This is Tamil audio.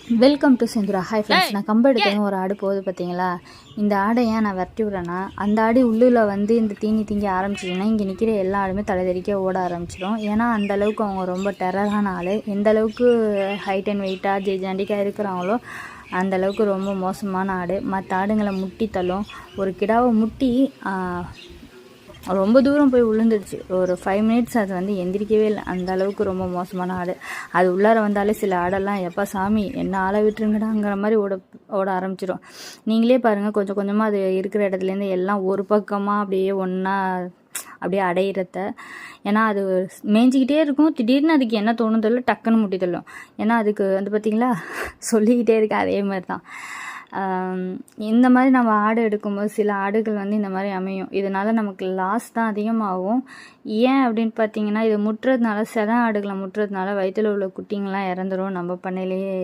Welcome to Senthura. Hi friends, நான் கம்பு எடுத்ததும் ஒரு ஆடு போகுது பார்த்தீங்களா. இந்த ஆடை ஏன் நான் விரட்டி விட்றேன்னா, அந்த ஆடு உள்ளுல வந்து இந்த தீனி திங்க ஆரம்பிச்சிங்கன்னா இங்கே நிற்கிற எல்லா ஆடுமே தலைதறிக்க ஓட ஆரம்பிச்சிடும். ஏன்னா அந்தளவுக்கு அவங்க ரொம்ப டெரரான ஆள். எந்த அளவுக்கு ஹைட் அண்ட் வெயிட்டாக ஜெய்ஜாண்டிக்காக இருக்கிறாங்களோ அந்தளவுக்கு ரொம்ப மோசமான ஆடு. மற்ற ஆடுங்களை முட்டி தள்ளும். ஒரு கிடாவை முட்டி ரொம்ப தூரம் போய் விழுந்துடுச்சு. ஒரு 5 மினிட்ஸ் அது வந்து எந்திரிக்கவே இல்லை. அந்த அளவுக்கு ரொம்ப மோசமான ஆடு. அது உள்ளார வந்தாலே சில ஆடெல்லாம் எப்போ சாமி என்ன ஆளை விட்டுருங்கடாங்கிற மாதிரி ஓட ஆரம்பிச்சிடும். நீங்களே பாருங்கள், கொஞ்சம் கொஞ்சமாக அது இருக்கிற இடத்துலேருந்து எல்லாம் ஒரு பக்கமாக அப்படியே ஒன்றா அப்படியே அடையிறத. ஏன்னா அது மேய்ஞ்சிக்கிட்டே இருக்கும். திடீர்னு அதுக்கு என்ன தோணும் தெரியல, டக்குன்னு முட்டி தள்ளும். ஏன்னா அதுக்கு வந்து பார்த்திங்களா சொல்லிக்கிட்டே இருக்கு. அதே மாதிரி தான் இந்த மாதிரி நம்ம ஆடு எடுக்கும்போது சில ஆடுகள் வந்து இந்த மாதிரி அமையும். இதனால் நமக்கு லாஸ் தான் அதிகமாகும். ஏன் அப்படின்னு பார்த்தீங்கன்னா, இது முட்டுறதுனால, செத ஆடுகளை முட்டுறதுனால வயிற்றில் உள்ள குட்டிங்கெலாம் இறந்துடும் நம்ம பண்ணையிலேயே